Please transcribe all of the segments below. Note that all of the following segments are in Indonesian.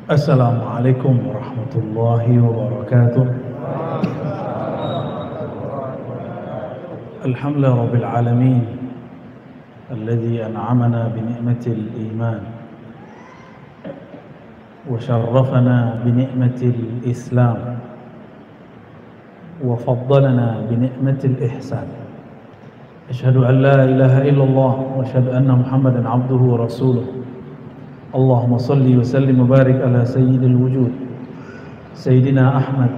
Assalamualaikum warahmatullahi wabarakatuh. Alhamdulillah rabbil alamin alladhi an'amana bi ni'matil iman wa syarrafana bi ni'matil islam wa faddalana bi ni'matil ihsan. Asyhadu an la ilaha illallah wa asyhadu anna Muhammadan abduhu wa rasuluh. Allahumma salli wa sallim wa barik ala sayyidil wujud Sayyidina Ahmad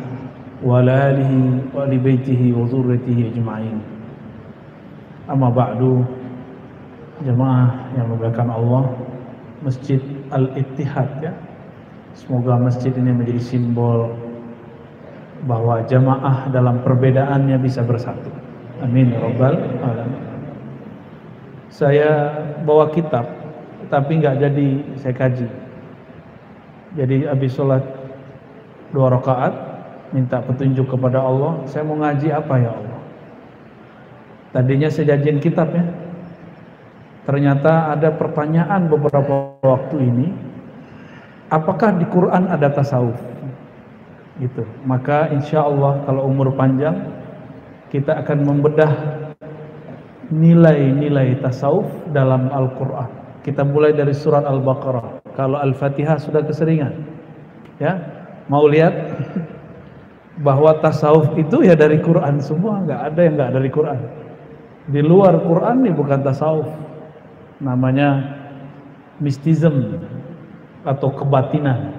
wa ala alihi wa ali baitihi wa zurriyatihi ajma'in. Amma ba'du, jemaah yang dimuliakan Allah, Masjid Al-Ittihad ya. Semoga masjid ini menjadi simbol bahwa jamaah dalam perbedaannya bisa bersatu. Amin ya rabbal alamin. Saya bawa kitab tapi nggak jadi saya kaji. Jadi habis sholat 2 rakaat minta petunjuk kepada Allah, saya mau ngaji apa ya Allah. Tadinya saya janjiin kitab ya. Ternyata ada pertanyaan beberapa waktu ini, apakah di Quran ada tasawuf? Gitu. Maka insya Allah kalau umur panjang kita akan membedah nilai-nilai tasawuf dalam Al-Quran. Kita mulai dari surat Al-Baqarah. Kalau Al-Fatihah sudah keseringan, ya mau lihat bahwa tasawuf itu ya dari Quran semua, nggak ada yang nggak dari Quran. Di luar Quran ini bukan tasawuf, namanya mistism atau kebatinan.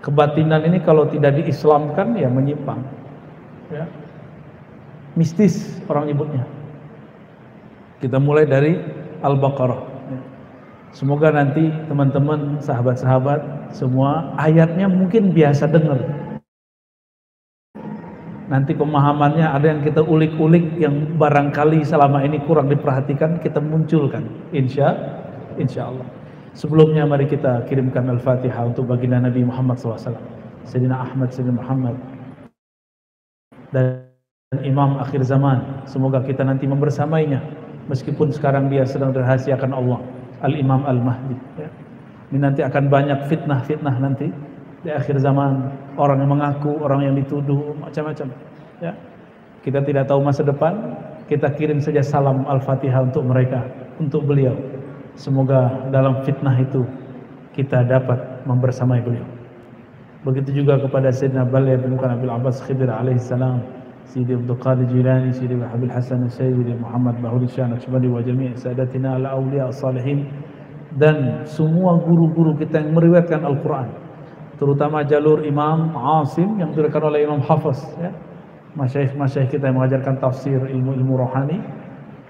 Kebatinan ini kalau tidak diislamkan ya menyimpang, ya. Mistis orang nyebutnya. Kita mulai dari Al-Baqarah. Semoga nanti teman-teman, sahabat-sahabat semua ayatnya mungkin biasa dengar. Nanti pemahamannya ada yang kita ulik-ulik yang barangkali selama ini kurang diperhatikan, kita munculkan. Insya Allah. Sebelumnya mari kita kirimkan Al-Fatihah untuk baginda Nabi Muhammad SAW, Sayyidina Ahmad, Sayyidina Muhammad, dan Imam akhir zaman. Semoga kita nanti membersamainya. Meskipun sekarang dia sedang dirahasiakan Allah, Al-Imam Al-Mahdi ya. Ini nanti akan banyak fitnah-fitnah nanti di akhir zaman, orang yang mengaku, orang yang dituduh, macam-macam ya. Kita tidak tahu masa depan, kita kirim saja salam Al-Fatihah untuk mereka, untuk beliau. Semoga dalam fitnah itu kita dapat membersamai beliau. Begitu juga kepada Sayyidina Balya bin Abil Abbas Khidir alaihissalam, Sidi Abdul Qadir Jilani, Sidi Habib Hasan Sayyidi Muhammad Bahuri Syah Naqsyabandi wa jami' sadatina al-awliya as-salihin, dan semua guru-guru kita yang meriwayatkan Al-Quran, terutama jalur Imam Asim yang diriwayatkan oleh Imam Hafiz ya. Masyayikh kita yang mengajarkan tafsir, ilmu-ilmu rohani,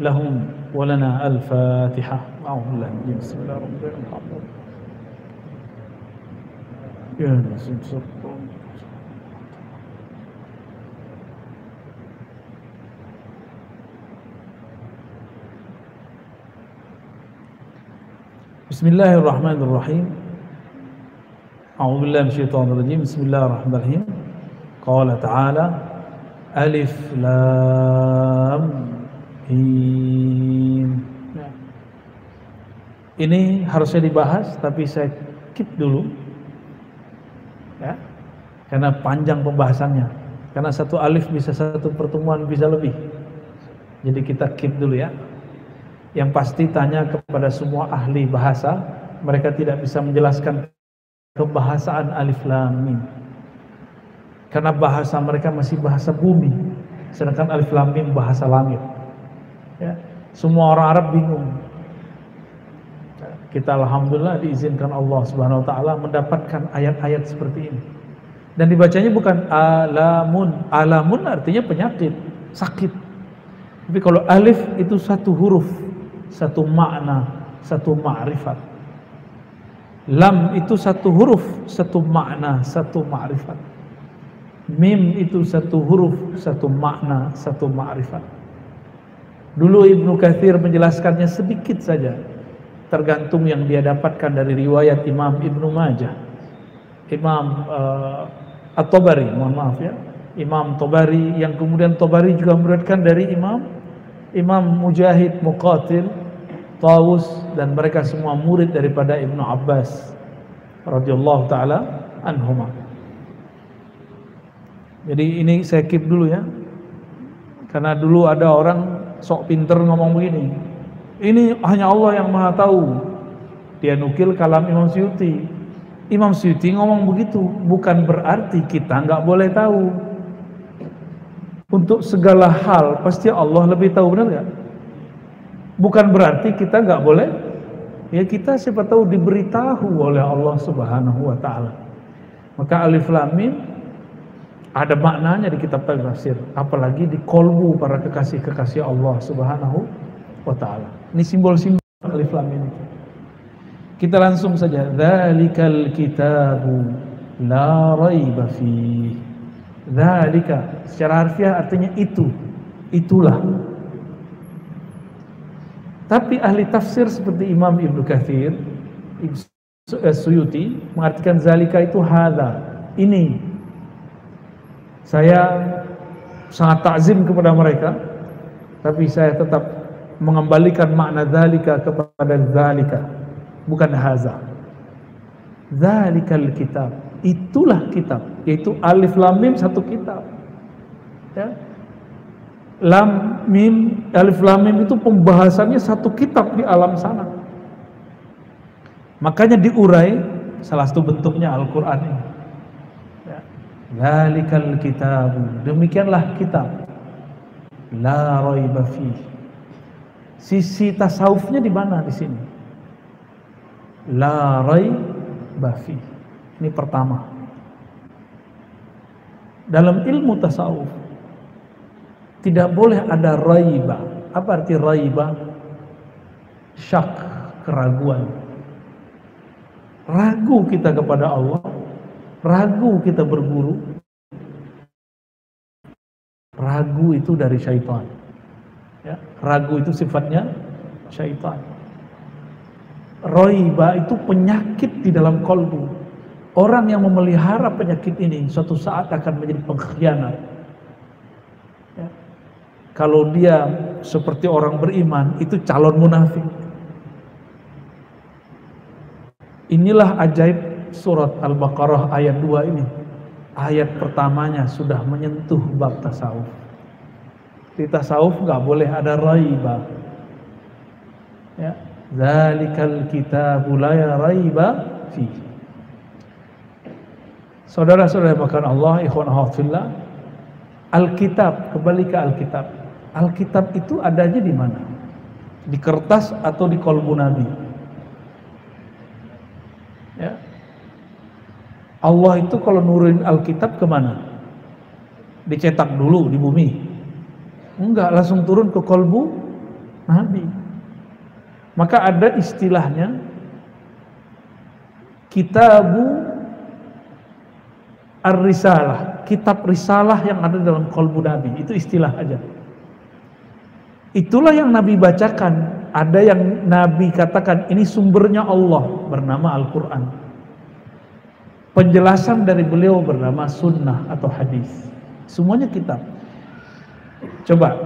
lahum wa lana al-Fatihah. Bismillahirrahmanirrahim. Ya Rasul. Bismillahirrahmanirrahim. A'udzubillahi minasyaitonir rajim. Bismillahirrahmanirrahim. Qala ta'ala Alif Lam Mim. Ini harusnya dibahas tapi saya skip dulu ya, karena panjang pembahasannya. Karena satu alif bisa satu pertemuan bisa lebih. Jadi kita keep dulu ya. Yang pasti tanya kepada semua ahli bahasa, mereka tidak bisa menjelaskan kebahasaan alif lam mim. Karena bahasa mereka masih bahasa bumi, sedangkan alif lam mim bahasa langit. Ya, semua orang Arab bingung. Kita alhamdulillah diizinkan Allah Subhanahu wa taala mendapatkan ayat-ayat seperti ini. Dan dibacanya bukan alamun. Alamun artinya penyakit, sakit. Tapi kalau alif itu satu huruf, satu makna, satu ma'rifat. Lam itu satu huruf, satu makna, satu ma'rifat. Mim itu satu huruf, satu makna, satu ma'rifat. Dulu Ibnu Katsir menjelaskannya sedikit saja, tergantung yang dia dapatkan dari riwayat Imam Ibnu Majah, Imam At-Tabari, mohon maaf ya, Imam Tabari, yang kemudian Tabari juga meriwayatkan dari Imam Mujahid, Muqatil, Tawus, dan mereka semua murid daripada Ibnu Abbas radhiyallahu taala anhuma. Jadi ini saya keep dulu ya, karena dulu ada orang sok pinter ngomong begini, ini hanya Allah yang maha tahu. Dia nukil kalam Imam Suyuti. Imam Suyuti ngomong begitu, bukan berarti kita nggak boleh tahu. Untuk segala hal pasti Allah lebih tahu, benar nggak? Bukan berarti kita nggak boleh. Ya kita siapa tahu diberitahu oleh Allah Subhanahu wa taala. Maka Alif Lam Mim ada maknanya di kitab tafsir, apalagi di kolbu para kekasih-kekasih Allah Subhanahu wa taala. Ini simbol-simbol Alif Lam Mim. Kita langsung saja, dzalikal kitabu la raiba fihi. Dzalika secara harfiah artinya itu, itulah. Tapi ahli tafsir seperti Imam Ibnu Katsir, Suyuti mengartikan zalika itu hadza, ini. Saya sangat takzim kepada mereka, tapi saya tetap mengembalikan makna zalika kepada zalika, bukan haza. Zalikal kitab, itulah kitab, yaitu Alif Lam Mim satu kitab. Ya. Lam Mim, Alif Lam Mim itu pembahasannya satu kitab di alam sana. Makanya diurai, salah satu bentuknya Al-Quran ini. Dzalikal kitab, demikianlah kitab, la raiba fihi. Sisi tasawufnya di mana di sini? La raiba fihi. Ini pertama. Dalam ilmu tasawuf tidak boleh ada raiba. Apa arti raiba? Syak, keraguan. Ragu kita kepada Allah, ragu kita berguru, ragu itu dari syaitan. Ya, ragu itu sifatnya syaitan. Raiba itu penyakit di dalam kolbu. Orang yang memelihara penyakit ini suatu saat akan menjadi pengkhianat. Ya. Kalau dia seperti orang beriman, itu calon munafik. Inilah ajaib surat Al-Baqarah ayat 2 ini. Ayat pertamanya sudah menyentuh bab tasawuf. Di tasawuf nggak boleh ada raiba. Ya, zalikal kitabu la raiba fihi. Saudara-saudara makan Allah, ikhwan fillah, Alkitab, kembali ke Alkitab. Alkitab itu adanya di mana? Di kertas atau di kolbu Nabi? Ya. Allah itu kalau nurunin Alkitab kemana? Dicetak dulu di bumi? Enggak, langsung turun ke kolbu Nabi. Maka ada istilahnya Kitabu Ar-Risalah, kitab risalah yang ada dalam kolbu Nabi. Itu istilah aja. Itulah yang Nabi bacakan. Ada yang Nabi katakan ini sumbernya Allah, bernama Al-Quran. Penjelasan dari beliau bernama sunnah atau hadis. Semuanya kitab. Coba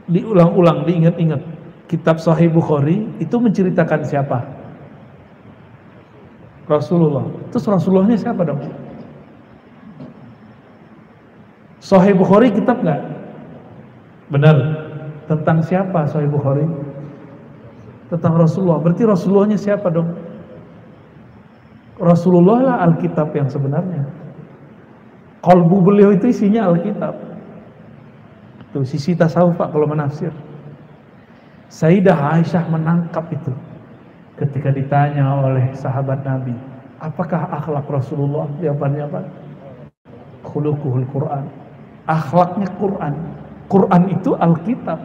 diulang-ulang, diingat-ingat. Kitab Sahih Bukhari itu menceritakan siapa? Rasulullah. Terus Rasulullahnya siapa dong? Sahih Bukhari kitab nggak? Benar. Tentang siapa Sahih Bukhari? Tentang Rasulullah. Berarti Rasulullahnya siapa dong? Rasulullah lah Alkitab yang sebenarnya. Kolbu beliau itu isinya Alkitab. Itu sisi tasawuf Pak kalau menafsir. Sayyidah Aisyah menangkap itu ketika ditanya oleh sahabat Nabi, apakah akhlak Rasulullah? Jawabannya apa? Khuluquhul Quran. Akhlaknya Quran. Quran itu Alkitab.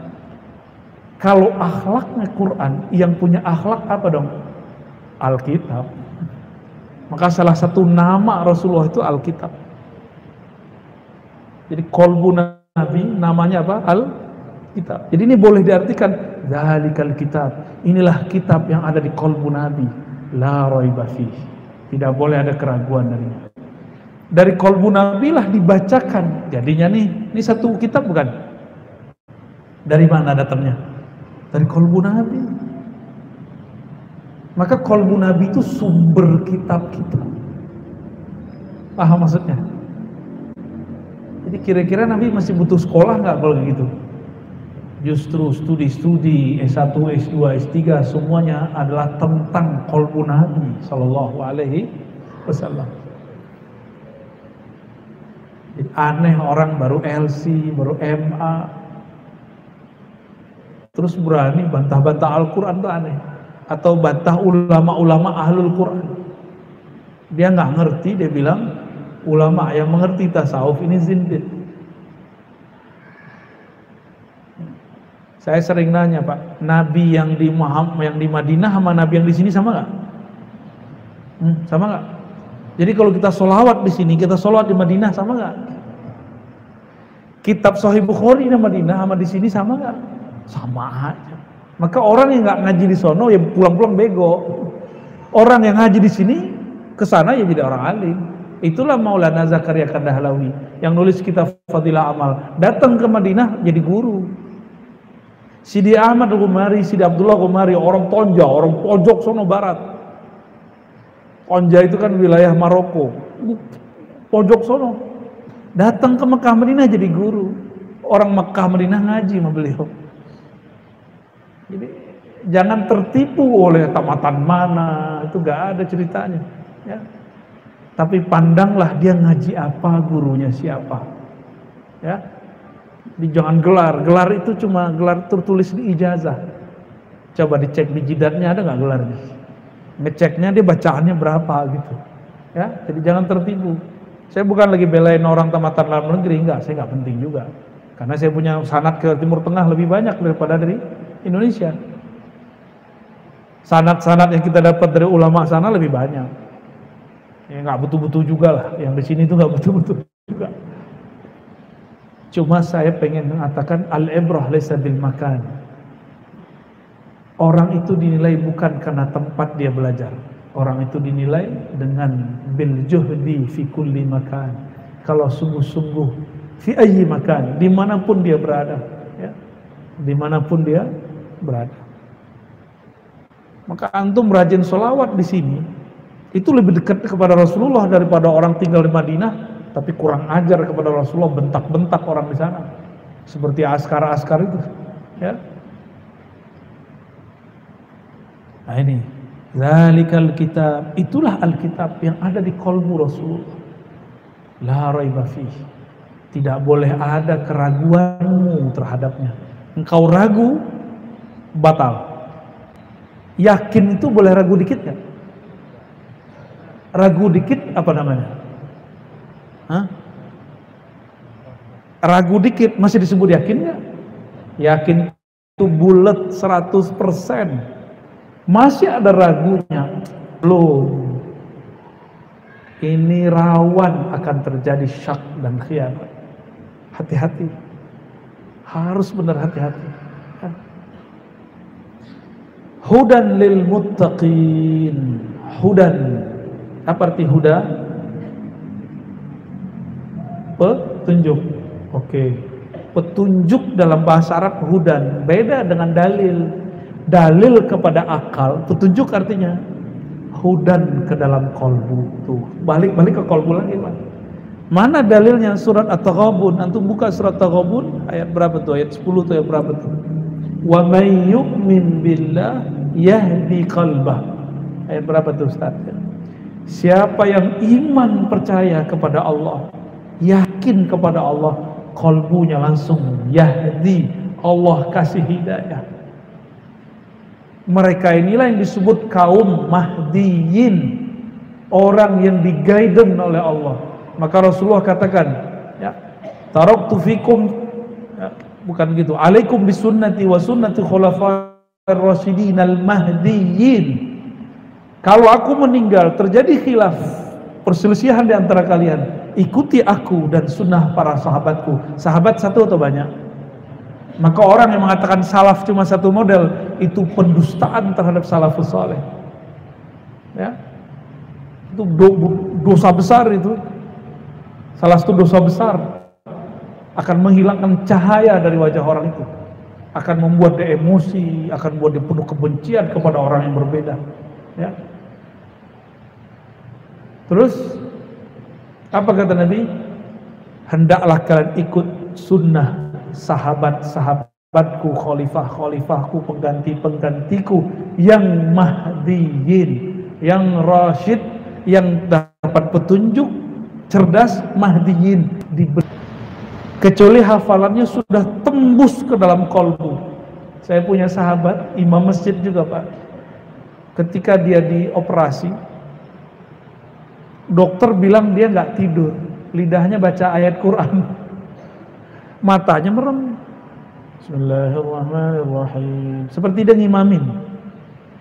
Kalau akhlaknya Quran, yang punya akhlak apa dong? Alkitab. Maka salah satu nama Rasulullah itu Alkitab. Jadi kolbu Nabi namanya apa? kitab. Jadi ini boleh diartikan dzalikal kitab. Inilah kitab yang ada di qalbu Nabi. La raiba fihi. Tidak boleh ada keraguan darinya. Dari qalbu Nabi lah dibacakan. Jadinya ini satu kitab bukan? Dari mana datangnya? Dari qalbu Nabi. Maka qalbu Nabi itu sumber kitab-kitab. Paham maksudnya? Jadi kira-kira Nabi masih butuh sekolah nggak kalau gitu? Justru studi-studi S1, S2, S3 semuanya adalah tentang qalbu Nabi sallallahu alaihi wasallam. Jadi aneh orang baru LC, baru MA terus berani bantah-bantah Al-Quran, itu aneh. Atau bantah ulama-ulama ahlul Quran. Dia nggak ngerti, dia bilang ulama yang mengerti tasawuf ini zindiq. Saya sering nanya, Pak, Nabi yang di Madinah sama Nabi yang di sini sama nggak? Sama nggak? Jadi kalau kita sholawat di sini, kita sholawat di Madinah sama nggak? Kitab Sahih Bukhari di Madinah sama di sini sama nggak? Sama aja. Maka orang yang nggak ngaji di sono ya pulang-pulang bego. Orang yang ngaji di sini kesana ya jadi orang alim. Itulah Maulana Zakaria Kandahlawi yang nulis kitab Fadilah Amal. Datang ke Madinah jadi guru. Sidi Ahmad Ghumari, Sidi Abdullah Ghumari, orang Tonja, orang pojok sono barat. Tonja itu kan wilayah Maroko, pojok sono. Datang ke Mekah Madinah jadi guru. Orang Mekah Madinah ngaji sama beliau. Jadi jangan tertipu oleh tamatan mana, itu gak ada ceritanya. Ya. Tapi pandanglah dia ngaji apa, gurunya siapa. Ya. Jangan gelar itu cuma gelar tertulis di ijazah. Coba dicek di jidatnya ada nggak gelarnya. Ngeceknya dia bacaannya berapa gitu. Ya, jadi jangan tertipu. Saya bukan lagi belain orang tamatan dalam negeri, enggak, saya nggak penting juga. Karena saya punya sanad ke Timur Tengah lebih banyak daripada dari Indonesia. Sanad-sanad yang kita dapat dari ulama sana lebih banyak. Ya nggak betul-betul juga lah. Yang di sini tuh nggak betul-betul juga. Cuma saya pengen mengatakan al-ibrah laysa bil makan. Orang itu dinilai bukan karena tempat dia belajar. Orang itu dinilai dengan bil juhdi fi kulli makan. Kalau sungguh-sungguh fi ayyi makan, dimanapun dia berada, ya, dimanapun dia berada. Maka antum rajin sholawat di sini, itu lebih dekat kepada Rasulullah daripada orang tinggal di Madinah, tapi kurang ajar kepada Rasulullah, bentak-bentak orang di sana, seperti askar-askar itu, ya. Nah ini, zalikal kitab, itulah Alkitab yang ada di qalbu Rasulullah. La raiba fihi. Tidak boleh ada keraguanmu terhadapnya. Engkau ragu, batal. Yakin itu boleh ragu dikit kan? Ragu dikit apa namanya? Hah? Ragu dikit masih disebut yakin nggak? Yakin itu bulat 100%. Masih ada ragunya, belum. Ini rawan akan terjadi syak dan khianat. Hati-hati, harus benar hati-hati. Hudan lil muttaqin. Hudan, apa arti huda? Petunjuk. Oke. Petunjuk dalam bahasa Arab hudan, beda dengan dalil. Dalil kepada akal, petunjuk artinya hudan ke dalam kolbu. Tuh, balik ke kolbu lagi, Pak. Mana dalilnya? Surat At-Taghabun. Antum buka surat At-Taghabun ayat berapa tuh? Ayat 10 tuh, ayat berapa tuh? Wa may yu'min billah yahdi qalbah. Ayat berapa tuh, Ustaz? Siapa yang iman percaya kepada Allah, yakin kepada Allah, kolbunya langsung yahdi, Allah kasih hidayah. Mereka inilah yang disebut kaum mahdiyin, orang yang di-guidance oleh Allah. Maka Rasulullah katakan, ya, taraktu fikum, ya, bukan gitu, alaikum bisunnati wa sunnati khulafa'ir rasyidin al-mahdiyin. Kalau aku meninggal terjadi khilaf, perselisihan di antara kalian, ikuti aku dan sunnah para sahabatku. Sahabat satu atau banyak? Maka orang yang mengatakan salaf cuma satu model, itu pendustaan terhadap salafus saleh. Ya, itu dosa besar itu. Salah satu dosa besar, akan menghilangkan cahaya dari wajah orang itu, akan membuat dia emosi, akan membuat dia penuh kebencian kepada orang yang berbeda. Ya. Terus apa kata Nabi? Hendaklah kalian ikut sunnah sahabat-sahabatku, khalifah-khalifahku, pengganti-penggantiku yang mahdiyin, yang rasyid, yang dapat petunjuk, cerdas, mahdiyin, kecuali hafalannya sudah tembus ke dalam kolbu. Saya punya sahabat imam masjid juga, Pak. Ketika dia dioperasi, dokter bilang dia nggak tidur, lidahnya baca ayat Quran, matanya merem. Bismillahirrahmanirrahim. Seperti dia ngimamin.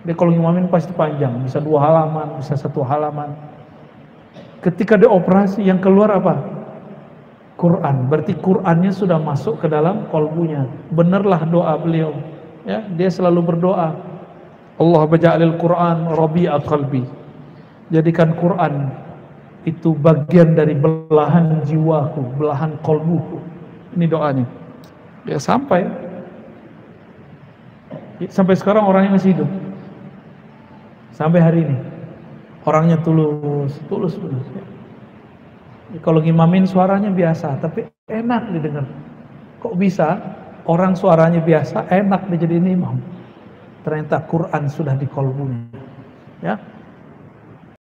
Dia kalau ngimamin pasti panjang, bisa 2 halaman, bisa 1 halaman. Ketika dia operasi, yang keluar apa? Quran. Berarti Qurannya sudah masuk ke dalam kolbunya. Benarlah doa beliau. Ya, dia selalu berdoa, Allah baja'alil Quran rabi'a qalbi. Jadikan Quran itu bagian dari belahan jiwaku, belahan kolbuku. Ini doanya. Ya sampai sekarang orangnya masih hidup. Sampai hari ini orangnya tulus benar. Kalau ngimamin suaranya biasa, tapi enak didengar. Kok bisa orang suaranya biasa, enak dijadiin imam? Ternyata Quran sudah di kolbunya. Ya.